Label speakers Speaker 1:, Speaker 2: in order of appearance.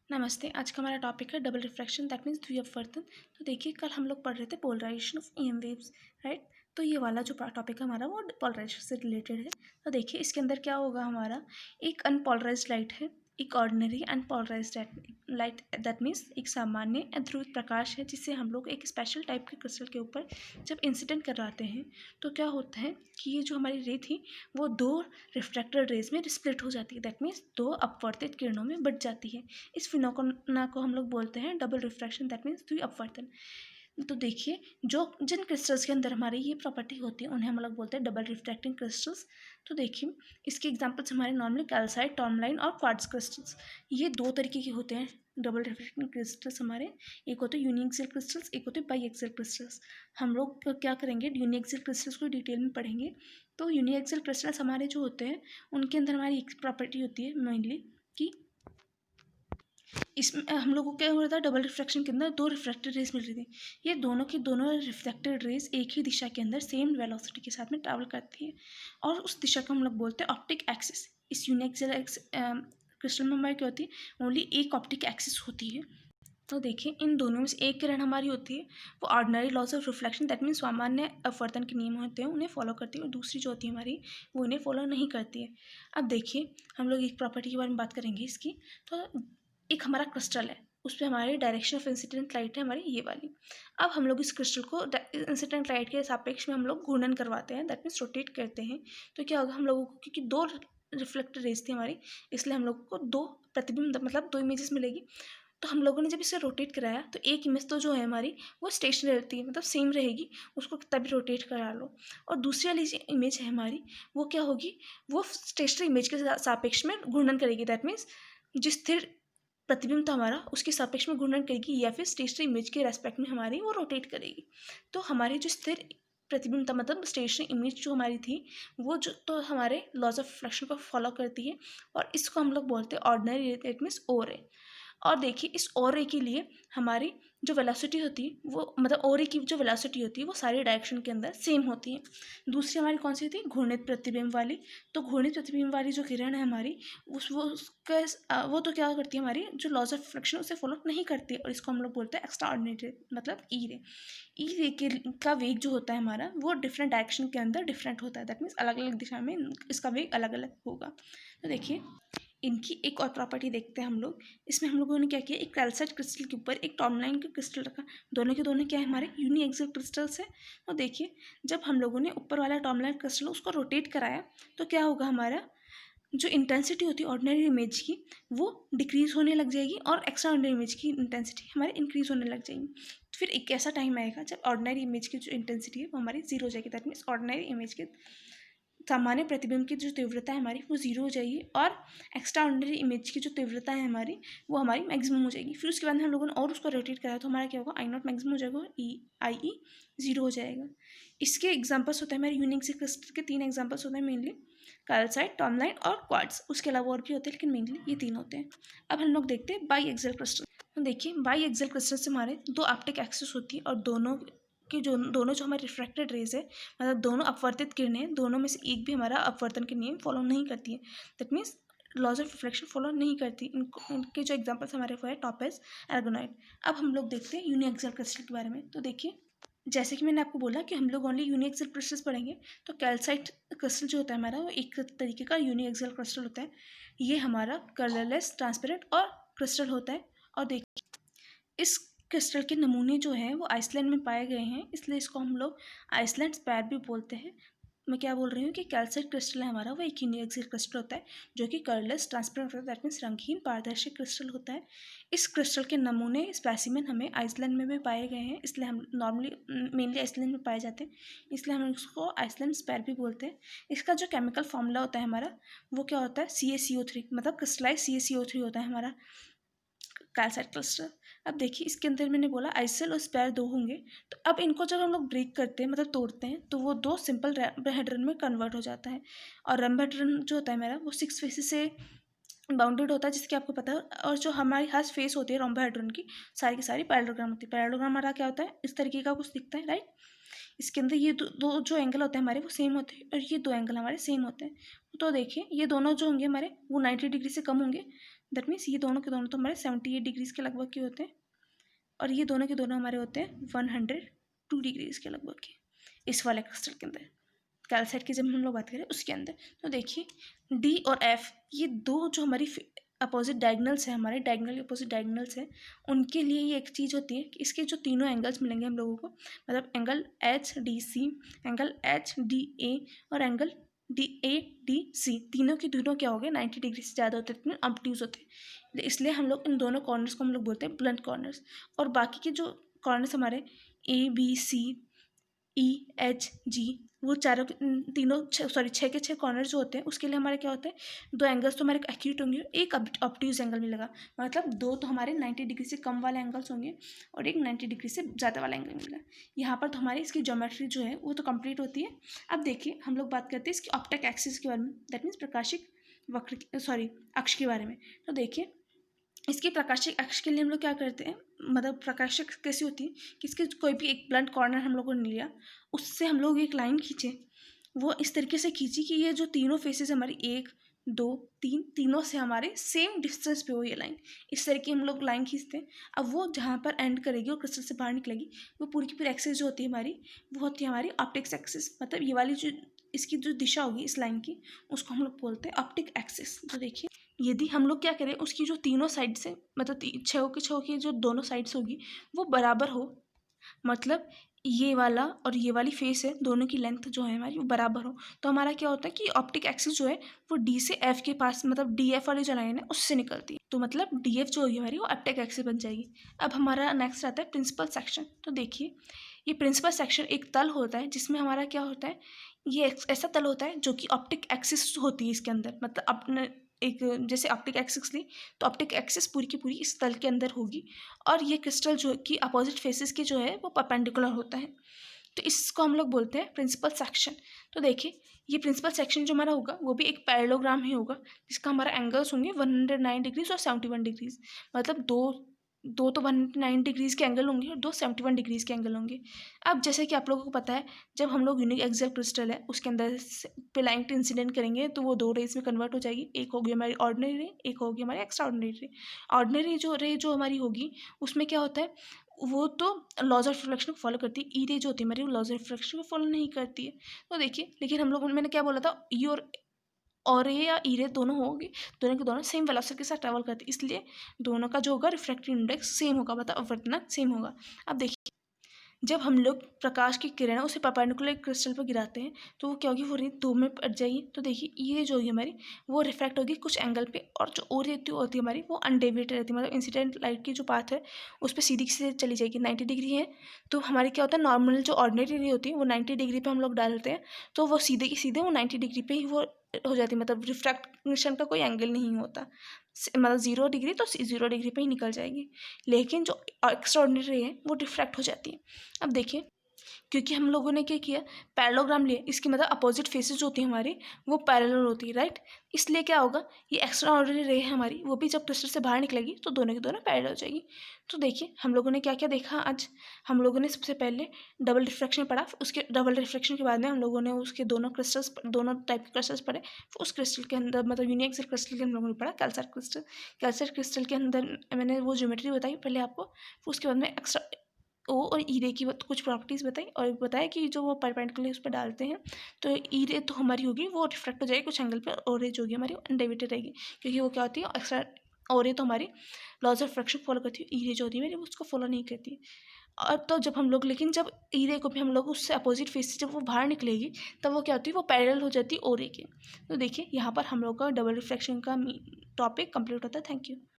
Speaker 1: नमस्ते। आज का हमारा टॉपिक है डबल रिफ्रैक्शन, दैट मीन्स द्वि अपवर्तन। तो देखिए, कल हम लोग पढ़ रहे थे polarisation of EM waves, right. तो ये वाला जो टॉपिक है हमारा वो पोलराइजेशन से रिलेटेड है। तो देखिए, इसके अंदर क्या होगा हमारा, एक अनपोलराइज्ड लाइट है, एक ordinary unpolarised light, that means एक सामान्य अध्रुवित प्रकाश है जिसे हम लोग एक स्पेशल टाइप के क्रिस्टल के ऊपर जब इंसिडेंट करवाते हैं तो क्या होता है कि ये जो हमारी रे थी वो दो रिफ्रैक्टेड रेज में स्प्लिट हो जाती है, दैट मीन्स दो अपवर्तित किरणों में बट जाती है। इस फिनोमेना को हम लोग बोलते हैं डबल रिफ्रैक्शन, दैट मीन्स द्वि अपवर्तन। तो देखिए, जो जिन क्रिस्टल्स के अंदर हमारी ये प्रॉपर्टी होती है उन्हें हम लोग बोलते हैं डबल रिफ्रैक्टिंग क्रिस्टल्स। तो देखिए, इसके एग्जांपल्स हमारे नॉर्मली कैल्साइट, टॉर्मलाइन और क्वार्ट्ज क्रिस्टल्स। ये दो तरीके के होते हैं डबल रिफ्रैक्टिंग क्रिस्टल्स हमारे। एक होते हैं यूनिएक्सियल क्रिस्टल्स, एक होते हैं बाईएक्सियल क्रिस्टल्स। हम लोग क्या करेंगे, यूनिएक्सियल क्रिस्टल्स को डिटेल में पढ़ेंगे। तो यूनिएक्सियल क्रिस्टल्स हमारे जो होते हैं उनके अंदर हमारी एक प्रॉपर्टी होती है मेनली कि इसमें हम लोगों को क्या हो रहा था, डबल रिफ्रैक्शन के अंदर दो रिफ्रैक्टेड रेज मिल रही थी। ये दोनों की दोनों रिफ्रैक्टेड रेज एक ही दिशा के अंदर सेम वेलोसिटी के साथ में ट्रैवल करती है और उस दिशा को हम लोग बोलते हैं ऑप्टिक एक्सिस। इस यूनिएक्सियल क्रिस्टल में हमारी क्या होती है, ओनली एक ऑप्टिक एक्सिस होती है। तो देखिए, इन दोनों में से एक किरण हमारी होती है वो ordinary laws of reflection, that means सामान्य अपवर्तन के नियम होते हैं उन्हें फॉलो करती है, और दूसरी जो होती है हमारी वो इन्हें फॉलो नहीं करती है। अब देखिए, हम लोग एक प्रॉपर्टी के बारे में बात करेंगे इसकी। तो एक हमारा क्रिस्टल है, उस पर हमारी डायरेक्शन ऑफ इंसिडेंट लाइट है हमारी ये वाली। अब हम लोग इस क्रिस्टल को इंसिडेंट लाइट के सापेक्ष में हम लोग घूर्णन करवाते हैं, दैट मीन्स रोटेट करते हैं। तो क्या होगा, हम लोगों को क्योंकि दो रिफ्लेक्टेड रेज थी हमारी, इसलिए हम लोगों को दो प्रतिबिंब मतलब दो इमेजेस मिलेगी। तो हम लोगों ने जब इसे रोटेट कराया तो एक इमेज तो जो है हमारी वो स्टेशनरी रहती है, मतलब सेम रहेगी, उसको तभी रोटेट करा लो। और दूसरी वाली जो इमेज है हमारी वो क्या होगी, वो स्टेशनरी इमेज के सापेक्ष में घूर्णन करेगी, दैट मीन्स जो स्थिर प्रतिबिंब था हमारा उसके सापेक्ष में घूर्णन करेगी या फिर स्टेशनरी इमेज के रेस्पेक्ट में हमारी वो रोटेट करेगी। तो हमारी जो स्थिर प्रतिबिंब था मतलब स्टेशनरी इमेज जो हमारी थी वो जो तो हमारे लॉज ऑफ रिफ्लेक्शन को फॉलो करती है, और इसको हम लोग बोलते हैं ऑर्डिनरी, दैट मीन्स ओ रे। और देखिए, इस ओ रे के लिए हमारी जो वेलोसिटी होती है वो मतलब ओ रे की जो वेलोसिटी होती है वो सारी डायरेक्शन के अंदर सेम होती है। दूसरी हमारी कौन सी थी, घूर्णित प्रतिबिंब वाली। तो घूर्णित प्रतिबिंब वाली जो किरण है हमारी वो तो क्या करती है, हमारी जो लॉज ऑफ रिफ्लेक्शन उसे फॉलो नहीं करती है, और इसको हम लोग बोलते हैं एक्स्ट्रा ऑर्डिनरी मतलब ई रे। ई रे के का वेग जो होता है हमारा वो डिफरेंट डायरेक्शन के अंदर डिफरेंट होता है, दैट मीन्स अलग अलग दिशा में इसका वेग अलग अलग होगा। तो देखिए, इनकी एक और प्रॉपर्टी देखते हैं हम लोग। इसमें हम लोगों ने क्या किया, एक कैल्साइट क्रिस्टल के ऊपर एक टॉर्मलाइन का क्रिस्टल रखा। दोनों के दोनों क्या है, हमारे यूनिएक्सियल क्रिस्टल्स है। और देखिए, जब हम लोगों ने ऊपर वाला टॉर्मलाइन क्रिस्टल उसको रोटेट कराया तो क्या होगा, हमारा जो इंटेंसिटी होती है ऑर्डिनरी इमेज की वो डिक्रीज होने लग जाएगी और एक्स्ट्रा ऑर्डिनरी इमेज की इंटेंसिटी हमारी इंक्रीज होने लग जाएगी। फिर एक ऐसा टाइम आएगा जब ऑर्डिनरी इमेज की जो इंटेंसिटी है वो हमारी जीरो हो जाएगी, दैट मीन्स ऑर्डिनरी इमेज के सामान्य प्रतिबिंब की जो तीव्रता है हमारी वो जीरो हो जाएगी, और एक्स्ट्रा ऑर्डिनरी इमेज की जो तीव्रता है हमारी वो हमारी मैक्सिमम हो जाएगी। फिर उसके बाद हम लोगों ने और उसको रोटेट कराया तो हमारा क्या होगा, आई नॉट मैक्सिमम हो जाएगा, आई जीरो हो जाएगा। इसके एग्जाम्पल्स होते हैं हमारे यूनिएक्सियल क्रिस्टल के, तीन एग्जाम्पल्स होते हैं मेनली, कैल्साइट, टॉर्मलाइन और क्वार्ट्ज। उसके अलावा और भी होते हैं लेकिन मेनली ये तीन होते हैं। अब हम लोग देखते हैं बाई एक्सियल क्रिस्टल। तो देखिए, बाई एक्सियल क्रिस्टल से हमारे दो ऑप्टिक एक्सिस होती है और दोनों जो हमारे रिफ्रैक्टेड रेज है मतलब दोनों अपवर्तित किरणें, दोनों में से एक भी हमारा अपवर्तन के नियम फॉलो नहीं करती है, that means laws of reflection follow नहीं करती। इनके जो एग्जांपल्स हमारे वो है टॉपेज, एर्गोनाइट। अब हम लोग देखते हैं यूनिएक्सियल क्रिस्टल के बारे में। तो देखिए, जैसे कि मैंने आपको बोला कि हम लोग ओनली यूनिएक्सियल क्रिस्टल्स पढ़ेंगे, तो कैल्साइट क्रिस्टल जो होता है हमारा वो एक तरीके का यूनिएक्सियल क्रिस्टल होता है। ये हमारा कलरलेस ट्रांसपेरेंट और क्रिस्टल होता है। और देखिए, इस क्रिस्टल के नमूने जो हैं वो आइसलैंड में पाए गए हैं, इसलिए इसको हम लोग आइसलैंड स्पैर भी बोलते हैं। मैं क्या बोल रही हूँ कि कैल्साइट क्रिस्टल है हमारा वो एक यूनिएक्सियल क्रिस्टल होता है जो कि कलरलेस ट्रांसपेरेंट होता है, दैट मीन्स रंगहीन पारदर्शी क्रिस्टल होता है। इस क्रिस्टल के नमूने स्पेसिमेन हमें आइसलैंड में भी पाए गए हैं, इसलिए हम नॉर्मली मेनली आइसलैंड में पाए जाते हैं, इसलिए हम इसको आइसलैंड स्पैर भी बोलते हैं। इसका जो केमिकल फॉर्मूला होता है हमारा वो क्या होता है, CaCO3, मतलब क्रिस्टलाइज CaCO3 होता है हमारा कैल्साइट क्रिस्टल। अब देखिए, इसके अंदर मैंने बोला आइसल और स्पैर दो होंगे, तो अब इनको जब हम लोग ब्रेक करते हैं मतलब तोड़ते हैं तो वो दो सिंपल रैम्बोहेड्रन में कन्वर्ट हो जाता है। और रैम्बोहेड्रन जो होता है मेरा वो 6 फेसेस से बाउंडेड होता है, जिसके आपको पता है। और जो हमारी हर फेस होती है रोम्बोहेड्रन की सारी पैरेललोग्राम होती है। पैरेललोग्राम हमारा क्या होता है, इस तरीके का कुछ दिखता है, राइट। इसके अंदर ये दो जो एंगल होते हैं हमारे वो सेम होते हैं और ये दो एंगल हमारे सेम होते हैं। तो देखिए, ये दोनों जो होंगे हमारे वो 90 डिग्री से कम होंगे, दैट मीन्स ये दोनों के दोनों तो हमारे 78 डिग्रीज़ के लगभग के होते हैं, और ये दोनों के दोनों हमारे होते हैं 102 डिग्रीज़ के लगभग के इस वाले क्रिस्टल के अंदर, कैल्साइट की जब हम लोग बात करें उसके अंदर। तो देखिए डी और एफ, ये दो जो हमारी अपोजिट डायगनल्स है, हमारे डायगनल अपोजिट डायगनल्स है, उनके लिए ये एक चीज़ होती है कि इसके जो तीनों एंगल्स मिलेंगे हम लोगों को, मतलब angle H D C, angle H D A और angle D A D C, तीनों के तीनों क्या हो गए 90 डिग्री से ज़्यादा होते हैं, इतने ऑब्ट्यूज होते हैं, इसलिए हम लोग इन दोनों कॉर्नर्स को हम लोग बोलते हैं ब्लंट कॉर्नर्स। और बाकी के जो कॉर्नर्स हमारे A B C E H G, वो चारों तीनों छः के छः कॉर्नर जो होते हैं उसके लिए हमारे क्या होते हैं, दो एंगल्स तो हमारे एक्यूट होंगे, एक ऑब्ट्यूज एंगल मिलेगा, मतलब दो तो हमारे 90 डिग्री से कम वाले एंगल्स होंगे और एक 90 डिग्री से ज़्यादा वाला एंगल मिलेगा। यहाँ पर तो हमारी इसकी ज्योमेट्री जो है वो तो कंप्लीट होती है। अब देखिए हम लोग बात करते हैं इसकी ऑप्टिक एक्सिस के बारे में, दैट मीन्स प्रकाशिक वक्र अक्ष के बारे में। तो देखिए इसके प्रकाशिक अक्ष के लिए हम लोग क्या करते हैं, मतलब प्रकाशिक कैसी होती है कि इसके कोई भी एक ब्लंट कॉर्नर हम लोगों ने लिया, उससे हम लोग एक लाइन खींचे, वो इस तरीके से खींची कि ये जो तीनों फेसेस हमारी 1 2 3 तीनों से हमारे सेम डिस्टेंस पे हो ये लाइन, इस तरह की हम लोग लाइन खींचते हैं। अब वो जहाँ पर एंड करेगी और क्रिस्टल से बाहर निकलेगी, वो पूरी की पूरी एक्सिस जो होती है हमारी, वो होती है हमारी ऑप्टिक्स एक्सिस, मतलब ये वाली जो इसकी जो दिशा होगी इस लाइन की, उसको हम लोग बोलते हैं ऑप्टिक एक्सिस। तो देखिए यदि हम लोग क्या करें, उसकी जो तीनों साइड से मतलब छः की जो दोनों साइड्स होगी वो बराबर हो, मतलब ये वाला और ये वाली फेस है, दोनों की लेंथ जो है हमारी वो बराबर हो, तो हमारा क्या होता है कि ऑप्टिक एक्सिस जो है वो डी से एफ के पास, मतलब डी एफ वाली जो लाइन है उससे निकलती है, तो मतलब डी एफ जो होगी हमारी वो ऑप्टिक एक्सिस बन जाएगी। अब हमारा नेक्स्ट आता है प्रिंसिपल सेक्शन। तो देखिए ये प्रिंसिपल सेक्शन एक तल होता है जिसमें हमारा क्या होता है, ये ऐसा तल होता है जो कि ऑप्टिक एक्सिस होती है इसके अंदर, मतलब अपने एक जैसे ऑप्टिक एक्सिस ली तो ऑप्टिक एक्सिस पूरी की पूरी इस तल के अंदर होगी, और ये क्रिस्टल जो कि अपोजिट फेसेस के जो है वो परपेंडिकुलर होता है, तो इसको हम लोग बोलते हैं प्रिंसिपल सेक्शन। तो देखिए ये प्रिंसिपल सेक्शन जो हमारा होगा वो भी एक पैरेललोग्राम ही होगा, जिसका हमारा एंगल्स होंगे 109 डिग्रीज और 71 डिग्रीज, मतलब दो तो 109 डिग्रीज़ के एंगल होंगे और दो 71 डिग्रीज़ के एंगल होंगे। अब जैसे कि आप लोगों को पता है, जब हम लोग यूनिक एक्सियल क्रिस्टल है उसके अंदर पे लाइट इंसिडेंट करेंगे तो वो दो रेज में कन्वर्ट हो जाएगी, एक होगी हमारी ऑर्डिनरी रे, एक होगी हमारी एक्स्ट्रा ऑर्डिनरी रे। ऑर्डिनरी जो रे जो हमारी होगी उसमें क्या होता है, वो तो लॉज ऑफ रिफ्लेक्शन को फॉलो करती है, ई रे जो होती है हमारी वो लॉज ऑफ रिफ्लेक्शन को फॉलो नहीं करती है। तो देखिए लेकिन हम लोग, मैंने क्या बोला था, ई और ये या ई रे दोनों होगी, दोनों के दोनों सेम वेलोसिटी के साथ ट्रैवल करते हैं, इसलिए दोनों का जो होगा रिफ्रैक्टिव इंडेक्स सेम होगा, मतलब अपवर्तनांक सेम होगा। अब देखिए जब हम लोग प्रकाश की किरण उसे परपेंडिकुलर क्रिस्टल पर गिराते हैं तो वो क्या होगी, वो रे दो में पट जाएगी। तो देखिए ये जो होगी हमारी वो रिफ्रैक्ट होगी कुछ एंगल पे, और जो और होती है हमारी वो अनडेविएटेड रहती है, मतलब इंसिडेंट लाइट की जो पाथ है उस पर सीधी से चली जाएगी। 90 डिग्री है तो हमारी क्या होता है, नॉर्मल जो ऑर्डिनरी रे होती है वो 90 डिग्री पे हम लोग डालते हैं, तो वो सीधे की सीधे वो 90 डिग्री पे ही वो हो जाती है, मतलब रिफ्रैक्शन का कोई एंगल नहीं होता, मतलब 0 डिग्री तो 0 डिग्री पे ही निकल जाएगी। लेकिन जो एक्स्ट्रा ऑर्डिनरी है वो डिफ्रैक्ट हो जाती है। अब देखिए क्योंकि हम लोगों ने क्या किया, पैरेललोग्राम लिए, इसकी मतलब अपोजिट फेसेस होती है हमारी वो पैरेलल होती है, राइट, इसलिए क्या होगा, ये एक्स्ट्रा ऑर्डिनरी रे है हमारी, वो भी जब क्रिस्टल से बाहर निकलेगी तो दोनों की दोनों पैरेलल हो जाएगी। तो देखिए हम लोगों ने क्या क्या देखा आज, हम लोगों ने सबसे पहले डबल रिफ्रैक्शन पढ़ा, उसके डबल रिफ्रैक्शन के बाद में हम लोगों ने उसके दोनों क्रिस्टल्स, दोनों टाइप के क्रिस्टल्स पढ़े, उस क्रिस्टल के अंदर मतलब यूनिक एक्सियल क्रिस्टल के हम लोगों ने पढ़ा कैल्साइट क्रिस्टल। कैल्साइट क्रिस्टल के अंदर मैंने वो ज्योमेट्री बताई पहले आपको, फिर उसके बाद में एक्स्ट्रा ओ और ई रे की कुछ प्रॉपर्टीज़ बताई, और बताया कि जो वो परपेंडिकुलर उस पर डालते हैं तो ई रे तो हमारी होगी वो रिफ्लेक्ट हो जाएगी कुछ एंगल पे, और रे जो होगी हमारी अनडेविएटेड रहेगी, क्योंकि वो क्या होती है एक्स्ट्रा, और रे तो हमारी लॉज ऑफ रिफ्रैक्शन फॉलो करती है, ई रे जो होती है मेरी उसको फॉलो नहीं करती है। और तो जब हम लोग, लेकिन जब ई रे को भी हम लोग उससे अपोजिट फेस से जब वो बाहर निकलेगी तब वो क्या होती है, वो पैरेलल हो जाती है ओ रे के। तो देखिए यहाँ पर हम लोग का डबल रिफ्रैक्शन का टॉपिक कंप्लीट होता है। Thank you.